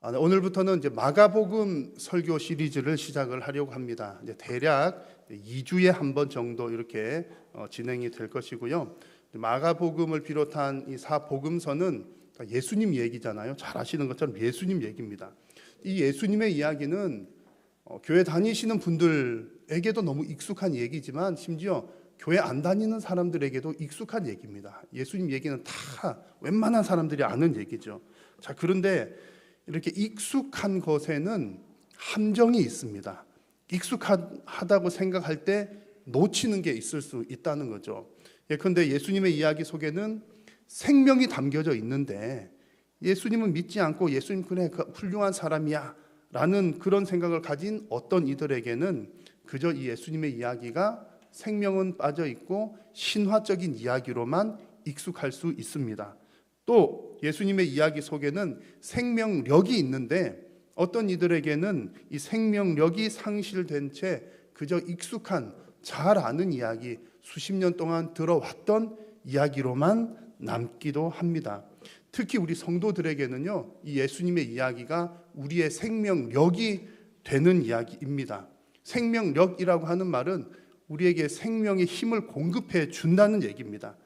네, 오늘부터는 이제 마가복음 설교 시리즈를 시작을 하려고 합니다. 이제 대략 2주에 한 번 정도 이렇게 진행이 될 것이고요. 마가복음을 비롯한 이 사복음서는 예수님 얘기잖아요. 잘 아시는 것처럼 예수님 얘기입니다. 이 예수님의 이야기는 교회 다니시는 분들에게도 너무 익숙한 얘기지만 심지어 교회 안 다니는 사람들에게도 익숙한 얘기입니다. 예수님 얘기는 다 웬만한 사람들이 아는 얘기죠. 자, 그런데 이렇게 익숙한 것에는 함정이 있습니다. 익숙하다고 생각할 때 놓치는 게 있을 수 있다는 거죠. 예컨대 예수님의 이야기 속에는 생명이 담겨져 있는데 예수님은 믿지 않고 예수님 그래 훌륭한 사람이야 라는 그런 생각을 가진 어떤 이들에게는 그저 이 예수님의 이야기가 생명은 빠져 있고 신화적인 이야기로만 익숙할 수 있습니다. 또 예수님의 이야기 속에는 생명력이 있는데 어떤 이들에게는 이 생명력이 상실된 채 그저 익숙한 잘 아는 이야기, 수십 년 동안 들어왔던 이야기로만 남기도 합니다. 특히 우리 성도들에게는요, 이 예수님의 이야기가 우리의 생명력이 되는 이야기입니다. 생명력이라고 하는 말은 우리에게 생명의 힘을 공급해 준다는 얘기입니다.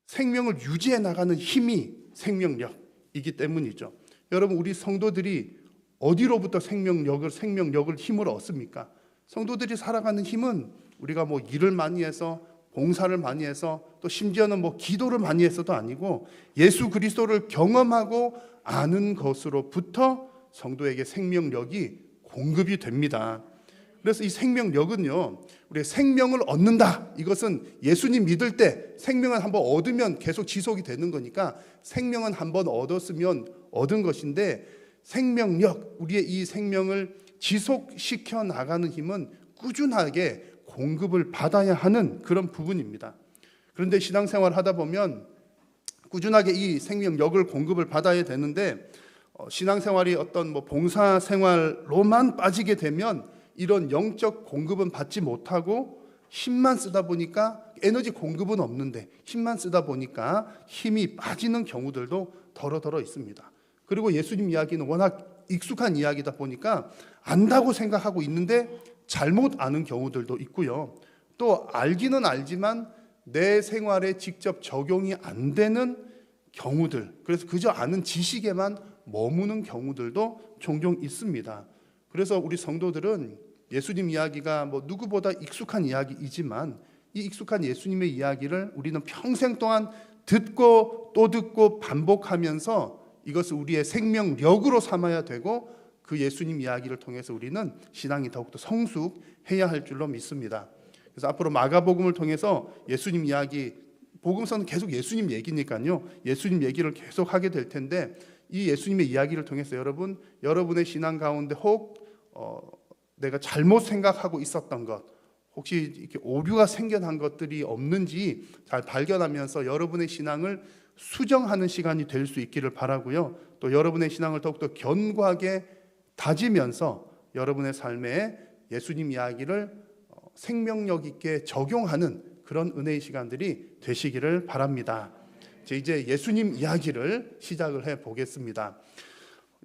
생명을 유지해 나가는 힘이 생명력이기 때문이죠. 여러분, 우리 성도들이 어디로부터 생명력을 힘을 얻습니까? 성도들이 살아가는 힘은 우리가 뭐 일을 많이 해서 봉사를 많이 해서 또 심지어는 뭐 기도를 많이 해서도 아니고 예수 그리스도를 경험하고 아는 것으로부터 성도에게 생명력이 공급이 됩니다. 그래서 이 생명력은요, 우리의 생명을 얻는다. 이것은 예수님 믿을 때 생명을 한번 얻으면 계속 지속이 되는 거니까 생명은 한번 얻었으면 얻은 것인데 생명력, 우리의 이 생명을 지속시켜 나가는 힘은 꾸준하게 공급을 받아야 하는 그런 부분입니다. 그런데 신앙생활 하다 보면 꾸준하게 이 생명력을 공급을 받아야 되는데 신앙생활이 어떤 뭐 봉사생활로만 빠지게 되면 이런 영적 공급은 받지 못하고 힘만 쓰다 보니까 에너지 공급은 없는데 힘만 쓰다 보니까 힘이 빠지는 경우들도 더러더러 있습니다. 그리고 예수님 이야기는 워낙 익숙한 이야기다 보니까 안다고 생각하고 있는데 잘못 아는 경우들도 있고요. 또 알기는 알지만 내 생활에 직접 적용이 안 되는 경우들, 그래서 그저 아는 지식에만 머무는 경우들도 종종 있습니다. 그래서 우리 성도들은 예수님 이야기가 뭐 누구보다 익숙한 이야기이지만 이 익숙한 예수님의 이야기를 우리는 평생 동안 듣고 또 듣고 반복하면서 이것을 우리의 생명력으로 삼아야 되고 그 예수님 이야기를 통해서 우리는 신앙이 더욱더 성숙해야 할 줄로 믿습니다. 그래서 앞으로 마가복음을 통해서 예수님 이야기, 복음서는 계속 예수님 얘기니까요, 예수님 얘기를 계속 하게 될 텐데 이 예수님의 이야기를 통해서 여러분의 신앙 가운데 혹 내가 잘못 생각하고 있었던 것, 혹시 이렇게 오류가 생겨난 것들이 없는지 잘 발견하면서 여러분의 신앙을 수정하는 시간이 될 수 있기를 바라고요. 또 여러분의 신앙을 더욱더 견고하게 다지면서 여러분의 삶에 예수님 이야기를 생명력 있게 적용하는 그런 은혜의 시간들이 되시기를 바랍니다. 이제 예수님 이야기를 시작을 해 보겠습니다.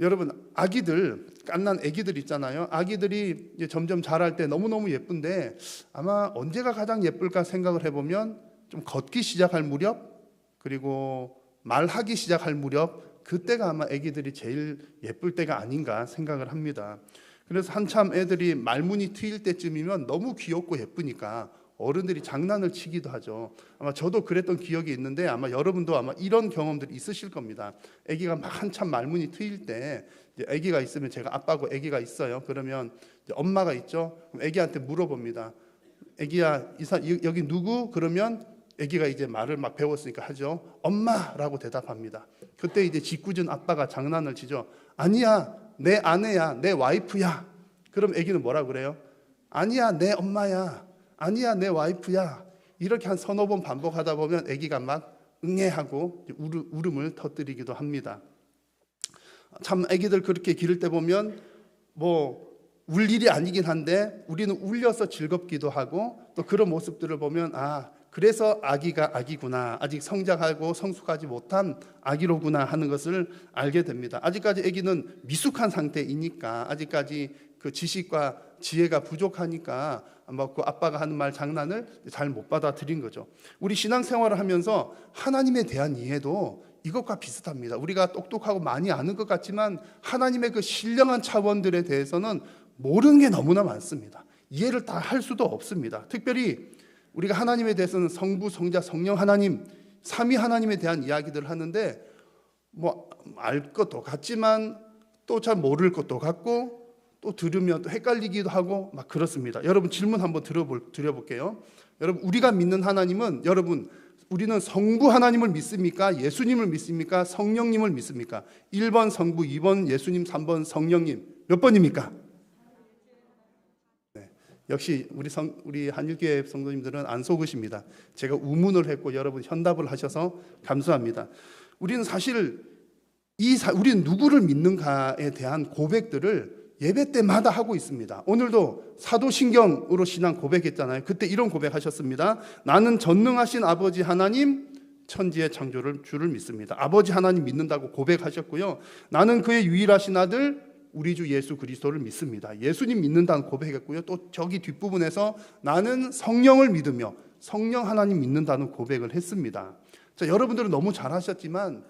여러분, 아기들, 갓난 아기들 있잖아요. 아기들이 이제 점점 자랄 때 너무너무 예쁜데 아마 언제가 가장 예쁠까 생각을 해보면 좀 걷기 시작할 무렵, 그리고 말하기 시작할 무렵, 그때가 아마 아기들이 제일 예쁠 때가 아닌가 생각을 합니다. 그래서 한참 애들이 말문이 트일 때쯤이면 너무 귀엽고 예쁘니까 어른들이 장난을 치기도 하죠. 아마 저도 그랬던 기억이 있는데 아마 여러분도 아마 이런 경험들이 있으실 겁니다. 아기가 막 한참 말문이 트일 때 이제 아기가 있으면, 제가 아빠고 아기가 있어요. 그러면 이제 엄마가 있죠. 그럼 아기한테 물어봅니다. 아기야, 여기 누구? 그러면 아기가 이제 말을 막 배웠으니까 하죠. 엄마라고 대답합니다. 그때 이제 짓궂은 아빠가 장난을 치죠. 아니야, 내 아내야, 내 와이프야. 그럼 아기는 뭐라 그래요? 아니야, 내 엄마야. 아니야, 내 와이프야. 이렇게 한 서너 번 반복하다 보면 아기가 막 응애하고 울음을 터뜨리기도 합니다. 참 아기들 그렇게 기를 때 보면 뭐 울 일이 아니긴 한데 우리는 울려서 즐겁기도 하고, 또 그런 모습들을 보면 아, 그래서 아기가 아기구나, 아직 성장하고 성숙하지 못한 아기로구나 하는 것을 알게 됩니다. 아직까지 아기는 미숙한 상태이니까, 아직까지 그 지식과 지혜가 부족하니까 아마 그 아빠가 하는 말 장난을 잘 못 받아들인 거죠. 우리 신앙생활을 하면서 하나님에 대한 이해도 이것과 비슷합니다. 우리가 똑똑하고 많이 아는 것 같지만 하나님의 그 신령한 차원들에 대해서는 모르는 게 너무나 많습니다. 이해를 다 할 수도 없습니다. 특별히 우리가 하나님에 대해서는 성부, 성자, 성령 하나님, 삼위 하나님에 대한 이야기들을 하는데 뭐 알 것도 같지만 또 잘 모를 것도 같고 또 들으면 또 헷갈리기도 하고 막 그렇습니다. 여러분 질문 한번 드려볼게요. 여러분 우리가 믿는 하나님은, 여러분 우리는 성부 하나님을 믿습니까? 예수님을 믿습니까? 성령님을 믿습니까? 1번 성부, 2번 예수님, 3번 성령님. 몇 번입니까? 네. 역시 우리 한일교회 성도님들은 안 속으십니다. 제가 우문을 했고 여러분 현답을 하셔서 감사합니다. 우리는 사실 우리는 누구를 믿는가에 대한 고백들을 예배 때마다 하고 있습니다. 오늘도 사도신경으로 신앙 고백했잖아요. 그때 이런 고백하셨습니다. 나는 전능하신 아버지 하나님, 천지의 창조를 주를 믿습니다. 아버지 하나님 믿는다고 고백하셨고요. 나는 그의 유일하신 아들 우리 주 예수 그리스도를 믿습니다. 예수님 믿는다는 고백했고요. 또 저기 뒷부분에서 나는 성령을 믿으며 성령 하나님 믿는다는 고백을 했습니다. 자, 여러분들은 너무 잘하셨지만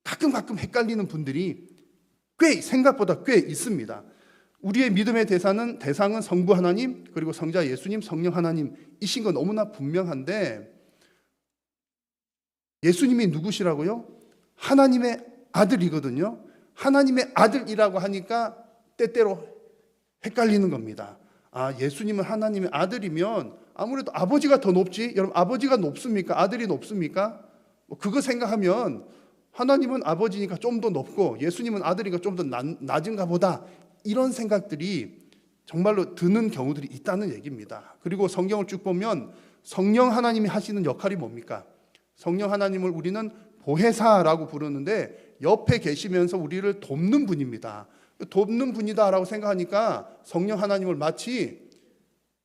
가끔 헷갈리는 분들이 생각보다 꽤 있습니다. 우리의 믿음의 대상은 성부 하나님, 그리고 성자 예수님, 성령 하나님이신 건 너무나 분명한데, 예수님이 누구시라고요? 하나님의 아들이거든요. 하나님의 아들이라고 하니까 때때로 헷갈리는 겁니다. 아, 예수님은 하나님의 아들이면 아무래도 아버지가 더 높지? 여러분 아버지가 높습니까? 아들이 높습니까? 그거 생각하면 하나님은 아버지니까 좀 더 높고 예수님은 아들이니까 좀 더 낮은가 보다, 이런 생각들이 정말로 드는 경우들이 있다는 얘기입니다. 그리고 성경을 쭉 보면 성령 하나님이 하시는 역할이 뭡니까? 성령 하나님을 우리는 보혜사라고 부르는데 옆에 계시면서 우리를 돕는 분입니다. 돕는 분이다라고 생각하니까 성령 하나님을 마치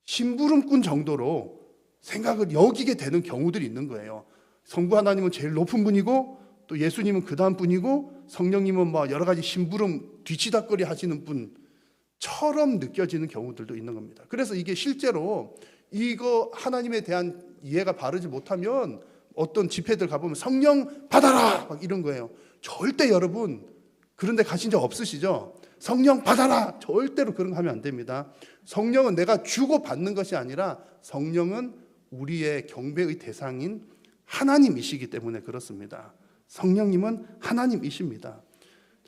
심부름꾼 정도로 생각을 여기게 되는 경우들이 있는 거예요. 성부 하나님은 제일 높은 분이고 또 예수님은 그 다음 분이고 성령님은 뭐 여러 가지 심부름 뒤치다거리 하시는 분처럼 느껴지는 경우들도 있는 겁니다. 그래서 이게 실제로 이거 하나님에 대한 이해가 바르지 못하면 어떤 집회들 가보면 성령 받아라 막 이런 거예요. 절대 여러분 그런 데 가신 적 없으시죠? 성령 받아라, 절대로 그런 거 하면 안 됩니다. 성령은 내가 주고 받는 것이 아니라 성령은 우리의 경배의 대상인 하나님이시기 때문에 그렇습니다. 성령님은 하나님이십니다.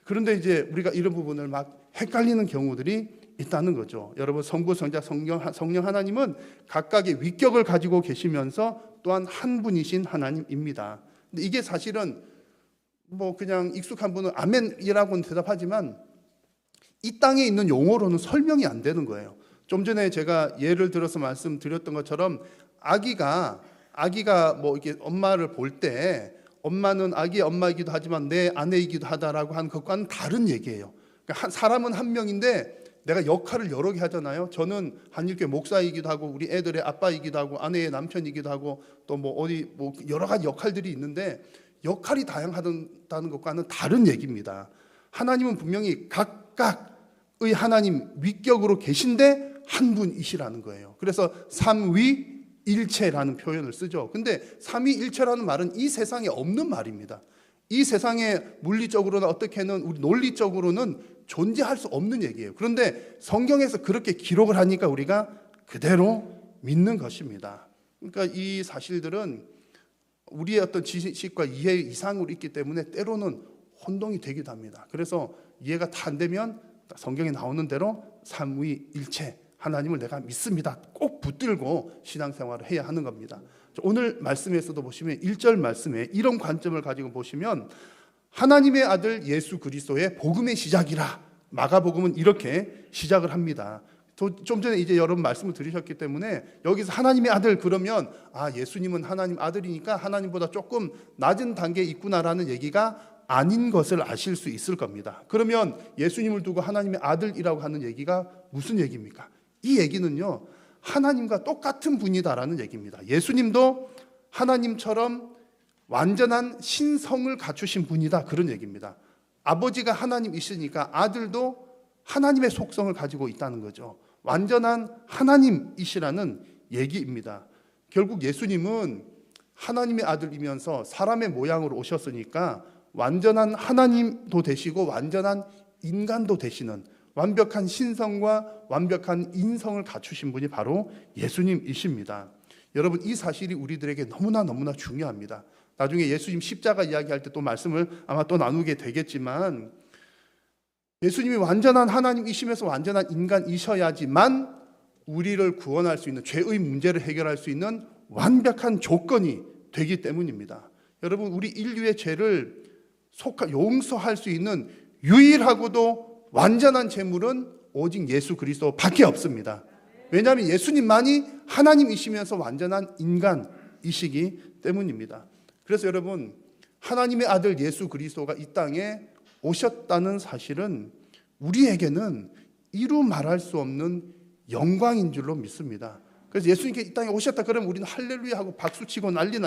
그런데 이제 우리가 이런 부분을 막 헷갈리는 경우들이 있다는 거죠. 여러분 성부, 성자, 성령 하나님은 각각의 위격을 가지고 계시면서 또한 한 분이신 하나님입니다. 근데 이게 사실은 뭐 그냥 익숙한 분은 아멘이라고는 대답하지만 이 땅에 있는 용어로는 설명이 안 되는 거예요. 좀 전에 제가 예를 들어서 말씀드렸던 것처럼 아기가 뭐 이렇게 엄마를 볼 때 엄마는 아기의 엄마이기도 하지만 내 아내이기도 하다라고 하는 것과는 다른 얘기예요. 그러니까 사람은 한 명인데 내가 역할을 여러 개 하잖아요. 저는 한일교회 목사이기도 하고 우리 애들의 아빠이기도 하고 아내의 남편이기도 하고 또 뭐 어디 뭐 여러 가지 역할들이 있는데 역할이 다양하다는 것과는 다른 얘기입니다. 하나님은 분명히 각각의 하나님 위격으로 계신데 한 분이시라는 거예요. 그래서 삼위일체라는 표현을 쓰죠. 근데 삼위일체라는 말은 이 세상에 없는 말입니다. 이 세상에 물리적으로나 어떻게는 우리 논리적으로는 존재할 수 없는 얘기예요. 그런데 성경에서 그렇게 기록을 하니까 우리가 그대로 믿는 것입니다. 그러니까 이 사실들은 우리의 어떤 지식과 이해 이상으로 있기 때문에 때로는 혼동이 되기도 합니다. 그래서 이해가 다 안 되면 성경에 나오는 대로 삼위일체 하나님을 내가 믿습니다 꼭 붙들고 신앙생활을 해야 하는 겁니다. 오늘 말씀에서도 보시면 1절 말씀에 이런 관점을 가지고 보시면 하나님의 아들 예수 그리스도의 복음의 시작이라, 마가복음은 이렇게 시작을 합니다. 좀 전에 이제 여러분 말씀을 들으셨기 때문에 여기서 하나님의 아들 그러면 예수님은 하나님 아들이니까 하나님보다 조금 낮은 단계에 있구나라는 얘기가 아닌 것을 아실 수 있을 겁니다. 그러면 예수님을 두고 하나님의 아들이라고 하는 얘기가 무슨 얘기입니까? 이 얘기는요, 하나님과 똑같은 분이다라는 얘기입니다. 예수님도 하나님처럼 완전한 신성을 갖추신 분이다, 그런 얘기입니다. 아버지가 하나님이시니까 아들도 하나님의 속성을 가지고 있다는 거죠. 완전한 하나님이시라는 얘기입니다. 결국 예수님은 하나님의 아들이면서 사람의 모양으로 오셨으니까 완전한 하나님도 되시고 완전한 인간도 되시는 완벽한 신성과 완벽한 인성을 갖추신 분이 바로 예수님이십니다. 여러분, 이 사실이 우리들에게 너무나 중요합니다. 나중에 예수님 십자가 이야기할 때 또 말씀을 아마 또 나누게 되겠지만, 예수님이 완전한 하나님이시면서 완전한 인간이셔야지만 우리를 구원할 수 있는, 죄의 문제를 해결할 수 있는 완벽한 조건이 되기 때문입니다. 여러분, 우리 인류의 죄를 용서할 수 있는 유일하고도 완전한 제물은 오직 예수 그리스도밖에 없습니다. 왜냐하면 예수님만이 하나님이시면서 완전한 인간이시기 때문입니다. 그래서 여러분, 하나님의 아들 예수 그리스도가 이 땅에 오셨다는 사실은 우리에게는 이루 말할 수 없는 영광인 줄로 믿습니다. 그래서 예수님께서 이 땅에 오셨다 그러면 우리는 할렐루야 하고 박수치고 난리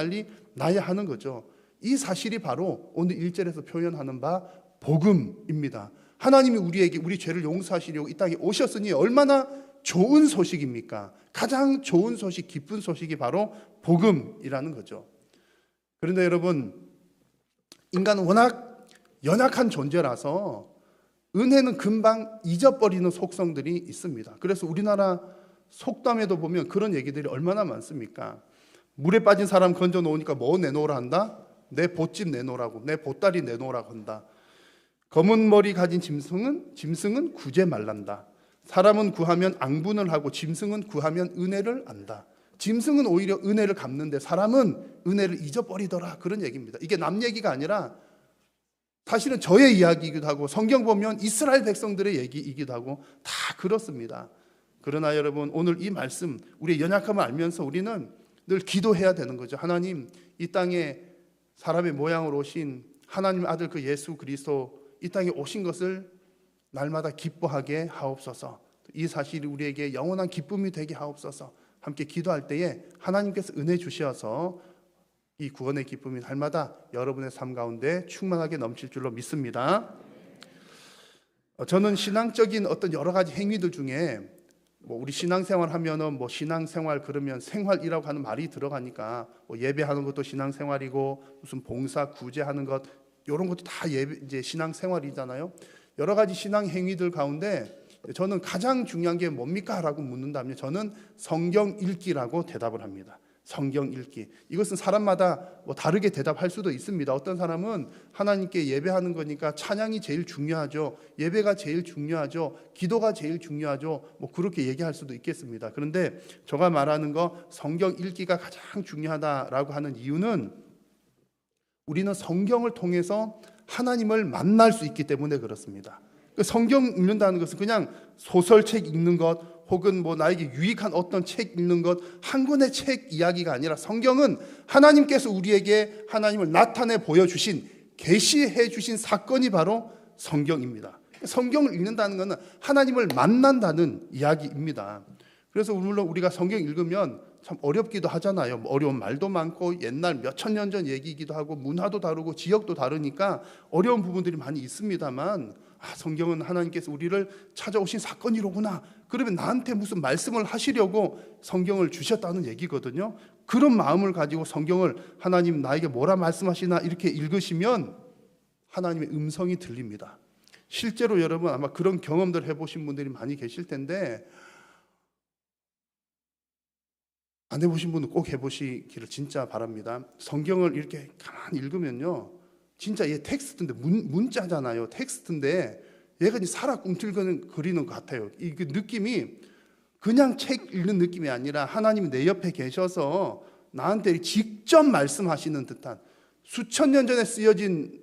나야 하는 거죠. 이 사실이 바로 오늘 1절에서 표현하는 바 복음입니다. 하나님이 우리에게 우리 죄를 용서하시려고 이 땅에 오셨으니 얼마나 좋은 소식입니까? 가장 좋은 소식, 기쁜 소식이 바로 복음이라는 거죠. 그런데 여러분, 인간은 워낙 연약한 존재라서 은혜는 금방 잊어버리는 속성들이 있습니다. 그래서 우리나라 속담에도 보면 그런 얘기들이 얼마나 많습니까? 물에 빠진 사람 건져 놓으니까 뭐 내놓으라 한다? 내 보집 내놓으라고, 내 보따리 내놓으라고 한다. 검은 머리 가진 짐승은 구제 말란다. 사람은 구하면 앙분을 하고 짐승은 구하면 은혜를 안다. 짐승은 오히려 은혜를 갚는데 사람은 은혜를 잊어버리더라, 그런 얘기입니다. 이게 남 얘기가 아니라 사실은 저의 이야기이기도 하고 성경 보면 이스라엘 백성들의 얘기이기도 하고 다 그렇습니다. 그러나 여러분, 오늘 이 말씀, 우리의 연약함을 알면서 우리는 늘 기도해야 되는 거죠. 하나님, 이 땅에 사람의 모양으로 오신 하나님의 아들 그 예수 그리스도 이 땅에 오신 것을 날마다 기뻐하게 하옵소서. 이 사실이 우리에게 영원한 기쁨이 되게 하옵소서. 함께 기도할 때에 하나님께서 은혜 주셔서 이 구원의 기쁨이 날마다 여러분의 삶 가운데 충만하게 넘칠 줄로 믿습니다. 저는 신앙적인 어떤 여러 가지 행위들 중에 우리 신앙생활 하면은 신앙생활 그러면 생활이라고 하는 말이 들어가니까 예배하는 것도 신앙생활이고 무슨 봉사 구제하는 것 이런 것도 다 이제 신앙생활이잖아요. 여러 가지 신앙 행위들 가운데 저는 가장 중요한 게 뭡니까? 라고 묻는다면 저는 성경 읽기라고 대답을 합니다. 성경 읽기. 이것은 사람마다 다르게 대답할 수도 있습니다. 어떤 사람은 하나님께 예배하는 거니까 찬양이 제일 중요하죠. 예배가 제일 중요하죠. 기도가 제일 중요하죠. 그렇게 얘기할 수도 있겠습니다. 그런데 제가 말하는 거 성경 읽기가 가장 중요하다라고 하는 이유는 우리는 성경을 통해서 하나님을 만날 수 있기 때문에 그렇습니다. 성경 읽는다는 것은 그냥 소설책 읽는 것 혹은 나에게 유익한 어떤 책 읽는 것, 한 권의 책 이야기가 아니라 성경은 하나님께서 우리에게 하나님을 나타내 보여주신, 계시해 주신 사건이 바로 성경입니다. 성경을 읽는다는 것은 하나님을 만난다는 이야기입니다. 그래서 물론 우리가 성경 읽으면 참 어렵기도 하잖아요. 어려운 말도 많고 옛날 몇천 년 전 얘기이기도 하고 문화도 다르고 지역도 다르니까 어려운 부분들이 많이 있습니다만 성경은 하나님께서 우리를 찾아오신 사건이로구나. 그러면 나한테 무슨 말씀을 하시려고 성경을 주셨다는 얘기거든요. 그런 마음을 가지고 성경을 하나님 나에게 뭐라 말씀하시나 이렇게 읽으시면 하나님의 음성이 들립니다. 실제로 여러분 아마 그런 경험들 해보신 분들이 많이 계실 텐데 안 해보신 분은 꼭 해보시기를 진짜 바랍니다. 성경을 이렇게 가만히 읽으면요, 진짜 얘 텍스트인데 문자잖아요. 텍스트인데 얘가 이제 살아 꿈틀거리는 것 같아요. 이 느낌이 그냥 책 읽는 느낌이 아니라 하나님이 내 옆에 계셔서 나한테 직접 말씀하시는 듯한, 수천 년 전에 쓰여진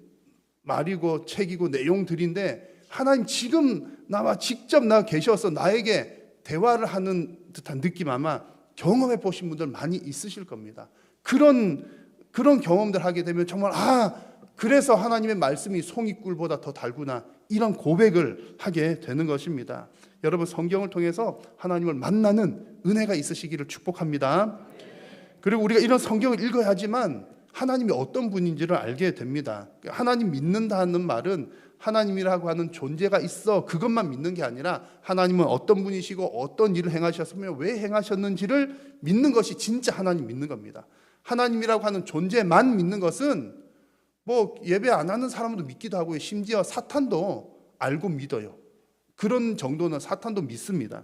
말이고 책이고 내용들인데 하나님 지금 나와 직접 계셔서 나에게 대화를 하는 듯한 느낌 아마 경험해 보신 분들 많이 있으실 겁니다. 그런 경험들 하게 되면 정말 그래서 하나님의 말씀이 송이꿀보다 더 달구나, 이런 고백을 하게 되는 것입니다. 여러분, 성경을 통해서 하나님을 만나는 은혜가 있으시기를 축복합니다. 그리고 우리가 이런 성경을 읽어야 하지만 하나님이 어떤 분인지를 알게 됩니다. 하나님 믿는다는 말은 하나님이라고 하는 존재가 있어 그것만 믿는 게 아니라 하나님은 어떤 분이시고 어떤 일을 행하셨으며 왜 행하셨는지를 믿는 것이 진짜 하나님 믿는 겁니다. 하나님이라고 하는 존재만 믿는 것은 뭐 예배 안 하는 사람도 믿기도 하고요. 심지어 사탄도 알고 믿어요. 그런 정도는 사탄도 믿습니다.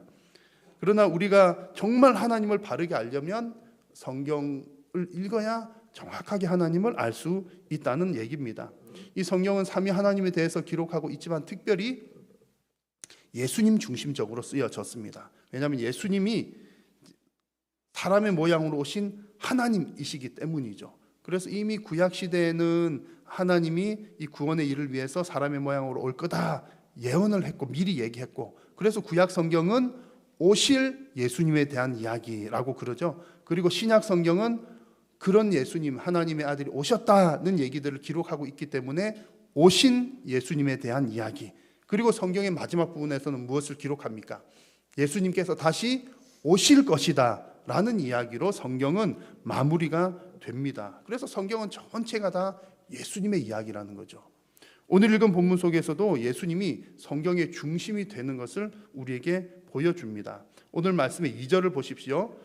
그러나 우리가 정말 하나님을 바르게 알려면 성경을 읽어야 정확하게 하나님을 알 수 있다는 얘기입니다. 이 성경은 삼위 하나님에 대해서 기록하고 있지만 특별히 예수님 중심적으로 쓰여졌습니다. 왜냐하면 예수님이 사람의 모양으로 오신 하나님이시기 때문이죠. 그래서 이미 구약 시대에는 하나님이 이 구원의 일을 위해서 사람의 모양으로 올 거다 예언을 했고 미리 얘기했고, 그래서 구약 성경은 오실 예수님에 대한 이야기라고 그러죠. 그리고 신약 성경은 그런 예수님, 하나님의 아들이 오셨다는 얘기들을 기록하고 있기 때문에 오신 예수님에 대한 이야기, 그리고 성경의 마지막 부분에서는 무엇을 기록합니까? 예수님께서 다시 오실 것이다 라는 이야기로 성경은 마무리가 됩니다. 그래서 성경은 전체가 다 예수님의 이야기라는 거죠. 오늘 읽은 본문 속에서도 예수님이 성경의 중심이 되는 것을 우리에게 보여줍니다. 오늘 말씀의 2절을 보십시오.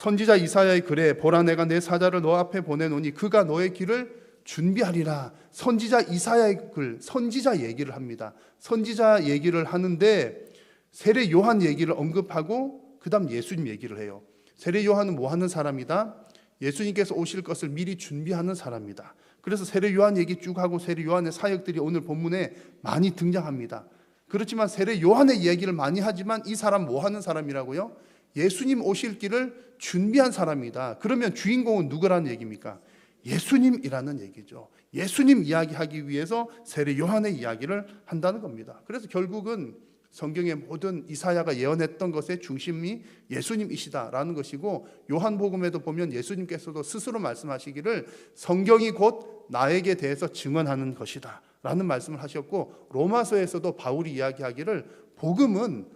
선지자 이사야의 글에 보라, 내가 내 사자를 너 앞에 보내노니 그가 너의 길을 준비하리라. 선지자 이사야의 글, 선지자 얘기를 합니다. 선지자 얘기를 하는데 세례 요한 얘기를 언급하고 그 다음 예수님 얘기를 해요. 세례 요한은 뭐 하는 사람이다? 예수님께서 오실 것을 미리 준비하는 사람이다. 그래서 세례 요한 얘기 쭉 하고 세례 요한의 사역들이 오늘 본문에 많이 등장합니다. 그렇지만 세례 요한의 얘기를 많이 하지만 이 사람 뭐 하는 사람이라고요? 예수님 오실 길을 준비한 사람이다. 그러면 주인공은 누구라는 얘기입니까? 예수님이라는 얘기죠. 예수님 이야기하기 위해서 세례 요한의 이야기를 한다는 겁니다. 그래서 결국은 성경의 모든 이사야가 예언했던 것의 중심이 예수님이시다라는 것이고, 요한복음에도 보면 예수님께서도 스스로 말씀하시기를 성경이 곧 나에게 대해서 증언하는 것이다 라는 말씀을 하셨고, 로마서에서도 바울이 이야기하기를 복음은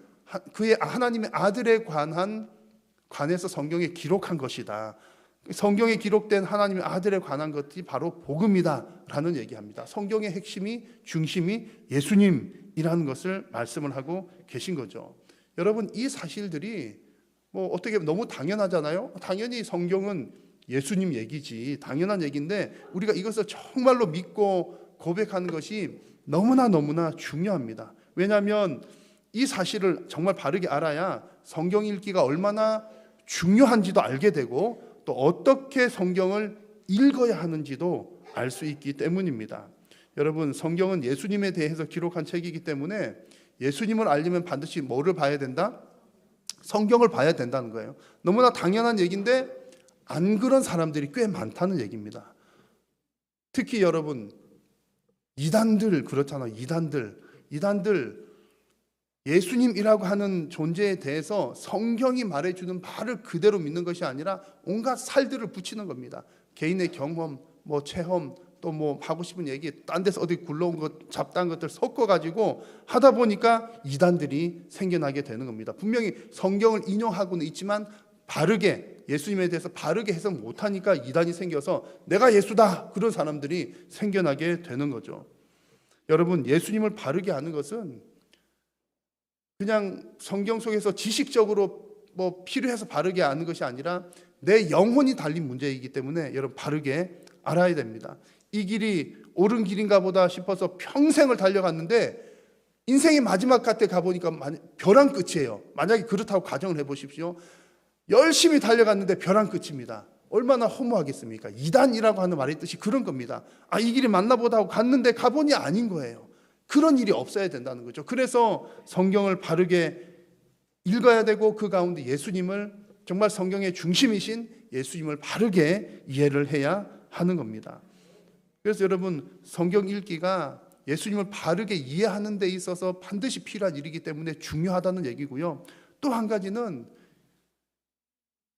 그의 하나님의 아들에 관해서 성경에 기록한 것이다. 성경에 기록된 하나님의 아들에 관한 것이 바로 복음이다 라는 얘기합니다. 성경의 핵심이, 중심이 예수님이라는 것을 말씀을 하고 계신 거죠. 여러분, 이 사실들이 뭐 어떻게 너무 당연하잖아요. 당연히 성경은 예수님 얘기지, 당연한 얘기인데 우리가 이것을 정말로 믿고 고백하는 것이 너무나 중요합니다. 왜냐하면 이 사실을 정말 바르게 알아야 성경 읽기가 얼마나 중요한지도 알게 되고 또 어떻게 성경을 읽어야 하는지도 알 수 있기 때문입니다. 여러분, 성경은 예수님에 대해서 기록한 책이기 때문에 예수님을 알려면 반드시 뭐를 봐야 된다? 성경을 봐야 된다는 거예요. 너무나 당연한 얘기인데 안 그런 사람들이 꽤 많다는 얘기입니다. 특히 여러분, 이단들 그렇잖아요. 이단들 예수님이라고 하는 존재에 대해서 성경이 말해주는 바를 그대로 믿는 것이 아니라 온갖 살들을 붙이는 겁니다. 개인의 경험, 뭐 체험, 또 뭐 하고 싶은 얘기, 딴 데서 어디 굴러온 것, 잡다한 것들 섞어가지고 하다 보니까 이단들이 생겨나게 되는 겁니다. 분명히 성경을 인용하고는 있지만 바르게, 예수님에 대해서 바르게 해석 못하니까 이단이 생겨서 내가 예수다, 그런 사람들이 생겨나게 되는 거죠. 여러분, 예수님을 바르게 아는 것은 그냥 성경 속에서 지식적으로 뭐 필요해서 바르게 아는 것이 아니라 내 영혼이 달린 문제이기 때문에 여러분 바르게 알아야 됩니다. 이 길이 옳은 길인가 보다 싶어서 평생을 달려갔는데 인생의 마지막 갓에 가보니까 벼랑 끝이에요. 만약에 그렇다고 가정을 해보십시오. 열심히 달려갔는데 벼랑 끝입니다. 얼마나 허무하겠습니까? 이단이라고 하는 말의 뜻이 그런 겁니다. 아, 이 길이 맞나 보다 하고 갔는데 가보니 아닌 거예요. 그런 일이 없어야 된다는 거죠. 그래서 성경을 바르게 읽어야 되고 그 가운데 예수님을, 정말 성경의 중심이신 예수님을 바르게 이해를 해야 하는 겁니다. 그래서 여러분, 성경 읽기가 예수님을 바르게 이해하는 데 있어서 반드시 필요한 일이기 때문에 중요하다는 얘기고요. 또 한 가지는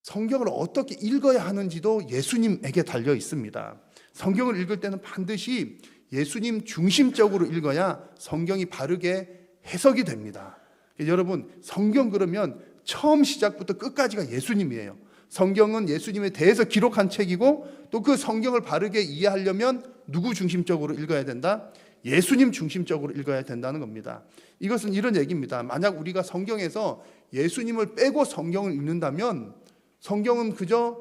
성경을 어떻게 읽어야 하는지도 예수님에게 달려 있습니다. 성경을 읽을 때는 반드시 예수님 중심적으로 읽어야 성경이 바르게 해석이 됩니다. 여러분, 성경 그러면 처음 시작부터 끝까지가 예수님이에요. 성경은 예수님에 대해서 기록한 책이고, 또 그 성경을 바르게 이해하려면 누구 중심적으로 읽어야 된다? 예수님 중심적으로 읽어야 된다는 겁니다. 이것은 이런 얘기입니다. 만약 우리가 성경에서 예수님을 빼고 성경을 읽는다면 성경은 그저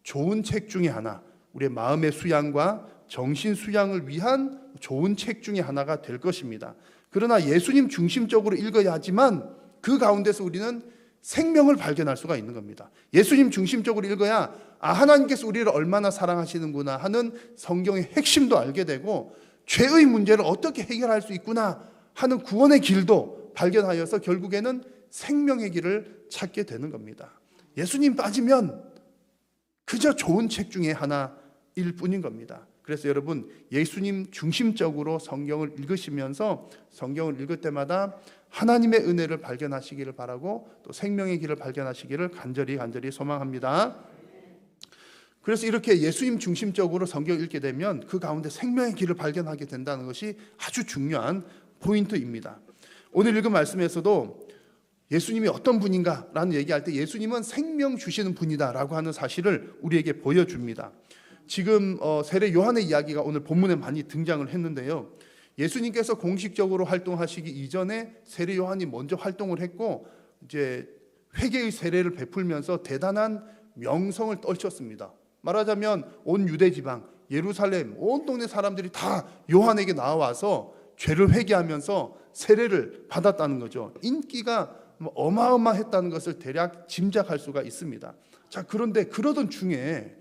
좋은 책 중에 하나, 우리의 마음의 수양과 정신 수양을 위한 좋은 책 중에 하나가 될 것입니다. 그러나 예수님 중심적으로 읽어야 하지만 그 가운데서 우리는 생명을 발견할 수가 있는 겁니다. 예수님 중심적으로 읽어야 하나님께서 우리를 얼마나 사랑하시는구나 하는 성경의 핵심도 알게 되고, 죄의 문제를 어떻게 해결할 수 있구나 하는 구원의 길도 발견하여서 결국에는 생명의 길을 찾게 되는 겁니다. 예수님 빠지면 그저 좋은 책 중에 하나일 뿐인 겁니다. 그래서 여러분, 예수님 중심적으로 성경을 읽으시면서 성경을 읽을 때마다 하나님의 은혜를 발견하시기를 바라고, 또 생명의 길을 발견하시기를 간절히 소망합니다. 그래서 이렇게 예수님 중심적으로 성경을 읽게 되면 그 가운데 생명의 길을 발견하게 된다는 것이 아주 중요한 포인트입니다. 오늘 읽은 말씀에서도 예수님이 어떤 분인가라는 얘기할 때 예수님은 생명 주시는 분이다라고 하는 사실을 우리에게 보여줍니다. 지금 세례 요한의 이야기가 오늘 본문에 많이 등장을 했는데요. 예수님께서 공식적으로 활동하시기 이전에 세례 요한이 먼저 활동을 했고, 이제 회개의 세례를 베풀면서 대단한 명성을 떨쳤습니다. 말하자면 온 유대 지방, 예루살렘 온 동네 사람들이 다 요한에게 나와서 죄를 회개하면서 세례를 받았다는 거죠. 인기가 어마어마했다는 것을 대략 짐작할 수가 있습니다. 자, 그런데 그러던 중에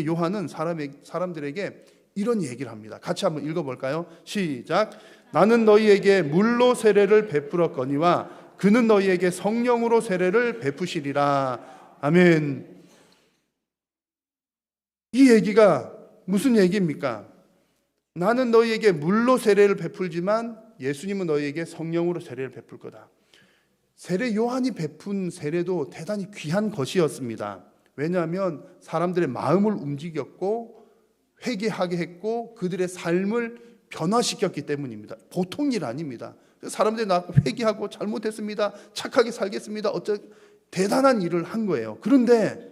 요한은 사람들에게 이런 얘기를 합니다. 같이 한번 읽어볼까요? 시작. 나는 너희에게 물로 세례를 베풀었거니와 그는 너희에게 성령으로 세례를 베푸시리라. 아멘. 이 얘기가 무슨 얘기입니까? 나는 너희에게 물로 세례를 베풀지만 예수님은 너희에게 성령으로 세례를 베풀 거다. 세례 요한이 베푼 세례도 대단히 귀한 것이었습니다. 왜냐하면 사람들의 마음을 움직였고 회개하게 했고 그들의 삶을 변화시켰기 때문입니다. 보통 일 아닙니다. 사람들이 나와서 회개하고 잘못했습니다, 착하게 살겠습니다, 대단한 일을 한 거예요. 그런데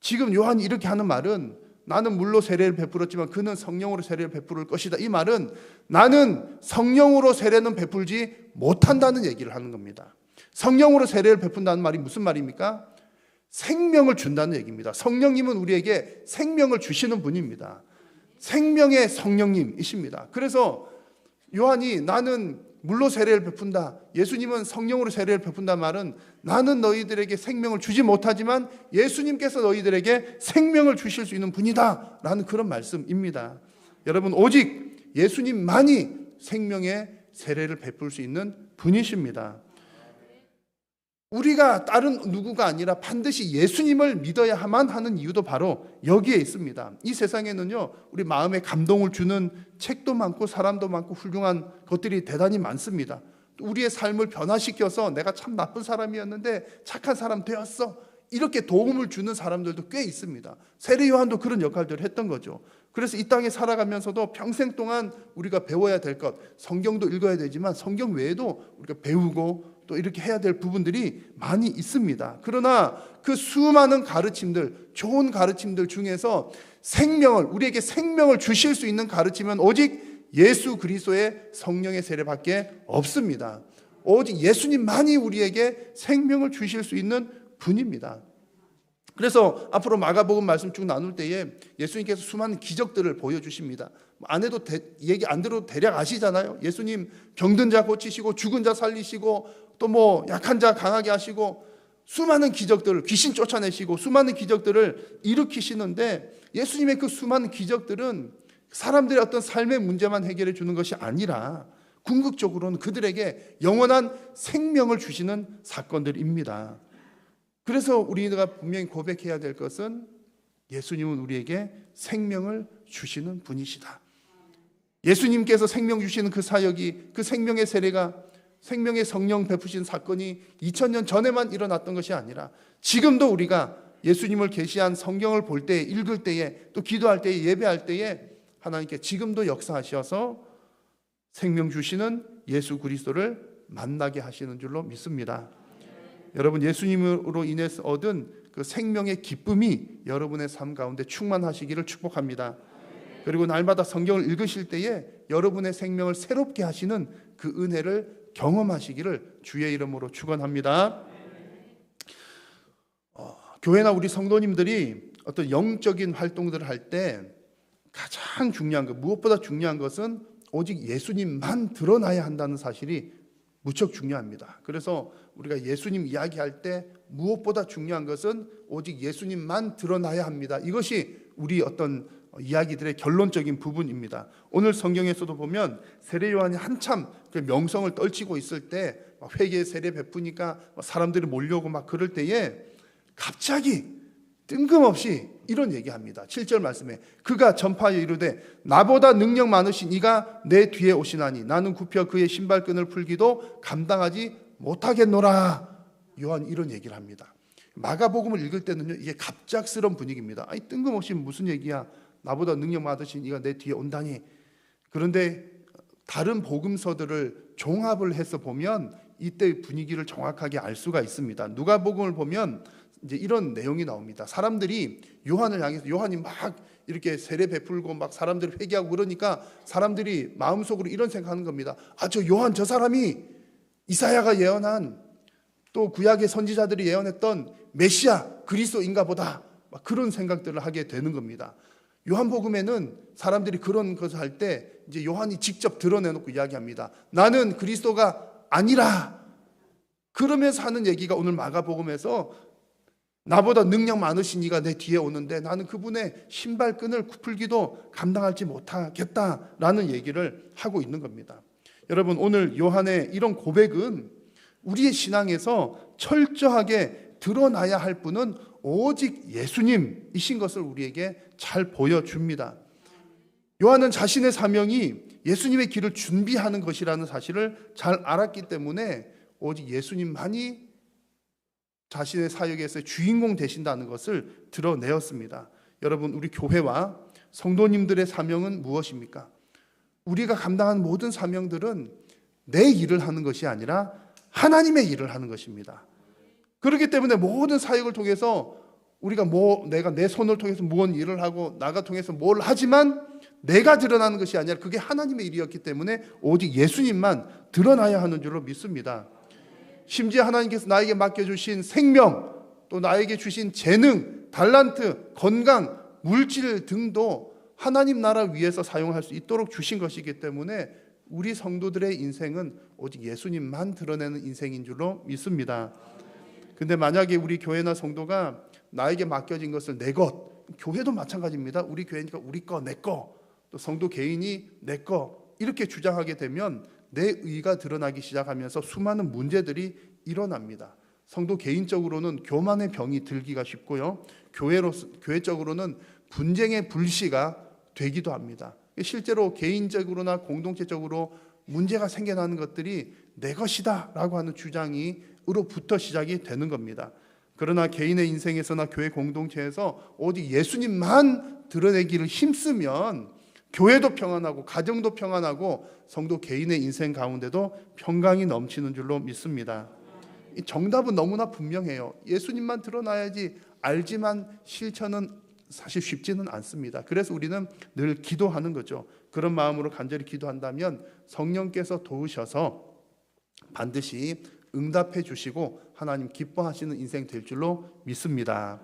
지금 요한이 이렇게 하는 말은, 나는 물로 세례를 베풀었지만 그는 성령으로 세례를 베풀 것이다. 이 말은 나는 성령으로 세례는 베풀지 못한다는 얘기를 하는 겁니다. 성령으로 세례를 베푼다는 말이 무슨 말입니까? 생명을 준다는 얘기입니다. 성령님은 우리에게 생명을 주시는 분입니다. 생명의 성령님이십니다. 그래서 요한이 나는 물로 세례를 베푼다, 예수님은 성령으로 세례를 베푼다 말은 나는 너희들에게 생명을 주지 못하지만 예수님께서 너희들에게 생명을 주실 수 있는 분이다 라는 그런 말씀입니다. 여러분, 오직 예수님만이 생명의 세례를 베풀 수 있는 분이십니다. 우리가 다른 누구가 아니라 반드시 예수님을 믿어야만 하는 이유도 바로 여기에 있습니다. 이 세상에는요, 우리 마음에 감동을 주는 책도 많고 사람도 많고 훌륭한 것들이 대단히 많습니다. 우리의 삶을 변화시켜서 내가 참 나쁜 사람이었는데 착한 사람 되었어, 이렇게 도움을 주는 사람들도 꽤 있습니다. 세례 요한도 그런 역할들을 했던 거죠. 그래서 이 땅에 살아가면서도 평생 동안 우리가 배워야 될 것, 성경도 읽어야 되지만 성경 외에도 우리가 배우고 또 이렇게 해야 될 부분들이 많이 있습니다. 그러나 그 수많은 가르침들, 좋은 가르침들 중에서 우리에게 생명을 주실 수 있는 가르침은 오직 예수 그리스도의 성령의 세례밖에 없습니다. 오직 예수님만이 우리에게 생명을 주실 수 있는 분입니다. 그래서 앞으로 마가복음 말씀 쭉 나눌 때에 예수님께서 수많은 기적들을 보여주십니다. 얘기 안 들어도 대략 아시잖아요. 예수님 병든 자 고치시고 죽은 자 살리시고 또 약한 자 강하게 하시고 수많은 기적들을, 귀신 쫓아내시고 수많은 기적들을 일으키시는데, 예수님의 그 수많은 기적들은 사람들의 어떤 삶의 문제만 해결해 주는 것이 아니라 궁극적으로는 그들에게 영원한 생명을 주시는 사건들입니다. 그래서 우리가 분명히 고백해야 될 것은 예수님은 우리에게 생명을 주시는 분이시다. 예수님께서 생명 주시는 그 사역이, 그 생명의 세례가, 생명의 성령 베푸신 사건이 2000년 전에만 일어났던 것이 아니라 지금도 우리가 예수님을 계시한 성경을 볼 때, 읽을 때에, 또 기도할 때에, 예배할 때에 하나님께 지금도 역사하셔서 생명 주시는 예수 그리스도를 만나게 하시는 줄로 믿습니다. 여러분, 예수님으로 인해서 얻은 그 생명의 기쁨이 여러분의 삶 가운데 충만하시기를 축복합니다. 그리고 날마다 성경을 읽으실 때에 여러분의 생명을 새롭게 하시는 그 은혜를 경험하시기를 주의 이름으로 축원합니다. 교회나 우리 성도님들이 어떤 영적인 활동들을 할 때 가장 중요한 것, 무엇보다 중요한 것은 오직 예수님만 드러나야 한다는 사실이 무척 중요합니다. 그래서 우리가 예수님 이야기할 때 무엇보다 중요한 것은 오직 예수님만 드러나야 합니다. 이것이 우리 어떤 이야기들의 결론적인 부분입니다. 오늘 성경에서도 보면 세례 요한이 한참 그 명성을 떨치고 있을 때 회개 세례 베푸니까 사람들이 몰려오고 막 그럴 때에 갑자기 뜬금없이 이런 얘기합니다. 7절 말씀에 그가 전파하여 이르되 나보다 능력 많으신 이가 내 뒤에 오시나니 나는 굽혀 그의 신발끈을 풀기도 감당하지 못하겠노라. 요한 이런 얘기를 합니다. 마가복음을 읽을 때는요, 이게 갑작스러운 분위기입니다. 아니 뜬금없이 무슨 얘기야? 나보다 능력 많으신 이가 내 뒤에 온다니. 그런데 다른 복음서들을 종합을 해서 보면 이때 분위기를 정확하게 알 수가 있습니다. 누가복음을 보면 이제 이런 내용이 나옵니다. 사람들이 요한을 향해서 요한이 막 이렇게 세례 베풀고 막 사람들을 회개하고 그러니까 사람들이 마음속으로 이런 생각하는 겁니다. 아, 저 요한 저 사람이 이사야가 예언한 또 구약의 선지자들이 예언했던 메시아 그리스도인가 보다. 막 그런 생각들을 하게 되는 겁니다. 요한복음에는 사람들이 그런 것을 할 때 이제 요한이 직접 드러내놓고 이야기합니다. 나는 그리스도가 아니라. 그러면서 하는 얘기가 오늘 마가복음에서 나보다 능력 많으신 이가 내 뒤에 오는데 나는 그분의 신발끈을 풀기도 감당하지 못하겠다라는 얘기를 하고 있는 겁니다. 여러분, 오늘 요한의 이런 고백은 우리의 신앙에서 철저하게 드러나야 할 분은 오직 예수님이신 것을 우리에게 잘 보여줍니다. 요한은 자신의 사명이 예수님의 길을 준비하는 것이라는 사실을 잘 알았기 때문에 오직 예수님만이 자신의 사역에서의 주인공 되신다는 것을 드러내었습니다. 여러분, 우리 교회와 성도님들의 사명은 무엇입니까? 우리가 감당한 모든 사명들은 내 일을 하는 것이 아니라 하나님의 일을 하는 것입니다. 그렇기 때문에 모든 사역을 통해서 우리가 내가 내 손을 통해서 무언 일을 하고 나가 통해서 뭘 하지만 내가 드러나는 것이 아니라 그게 하나님의 일이었기 때문에 오직 예수님만 드러나야 하는 줄로 믿습니다. 심지어 하나님께서 나에게 맡겨주신 생명, 또 나에게 주신 재능, 달란트, 건강, 물질 등도 하나님 나라 위해서 사용할 수 있도록 주신 것이기 때문에 우리 성도들의 인생은 오직 예수님만 드러내는 인생인 줄로 믿습니다. 근데 만약에 우리 교회나 성도가 나에게 맡겨진 것을 내 것, 교회도 마찬가지입니다. 우리 교회니까 우리 거, 내 거, 또 성도 개인이 내 거 이렇게 주장하게 되면 내 의가 드러나기 시작하면서 수많은 문제들이 일어납니다. 성도 개인적으로는 교만의 병이 들기가 쉽고요, 교회적으로는 분쟁의 불씨가 되기도 합니다. 실제로 개인적으로나 공동체적으로 문제가 생겨나는 것들이 내 것이다 라고 하는 주장으로부터 시작이 되는 겁니다. 그러나 개인의 인생에서나 교회 공동체에서 오직 예수님만 드러내기를 힘쓰면 교회도 평안하고 가정도 평안하고 성도 개인의 인생 가운데도 평강이 넘치는 줄로 믿습니다. 이 정답은 너무나 분명해요. 예수님만 드러나야지. 알지만 실천은 사실 쉽지는 않습니다. 그래서 우리는 늘 기도하는 거죠. 그런 마음으로 간절히 기도한다면 성령께서 도우셔서 반드시 응답해 주시고 하나님 기뻐하시는 인생 될 줄로 믿습니다.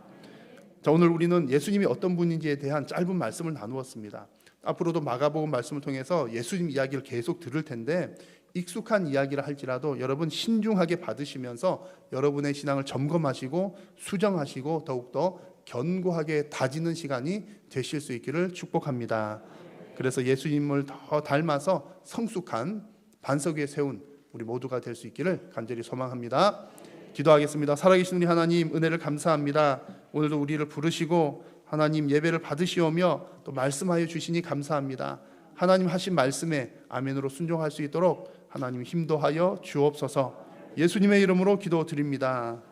자, 오늘 우리는 예수님이 어떤 분인지에 대한 짧은 말씀을 나누었습니다. 앞으로도 마가복음 말씀을 통해서 예수님 이야기를 계속 들을 텐데 익숙한 이야기라 할지라도 여러분 신중하게 받으시면서 여러분의 신앙을 점검하시고 수정하시고 더욱더 견고하게 다지는 시간이 되실 수 있기를 축복합니다. 그래서 예수님을 더 닮아서 성숙한 반석 위에 세운 우리 모두가 될 수 있기를 간절히 소망합니다. 기도하겠습니다. 살아계신 우리 하나님, 은혜를 감사합니다. 오늘도 우리를 부르시고 하나님 예배를 받으시오며 또 말씀하여 주시니 감사합니다. 하나님 하신 말씀에 아멘으로 순종할 수 있도록 하나님 힘도하여 주옵소서. 예수님의 이름으로 기도드립니다.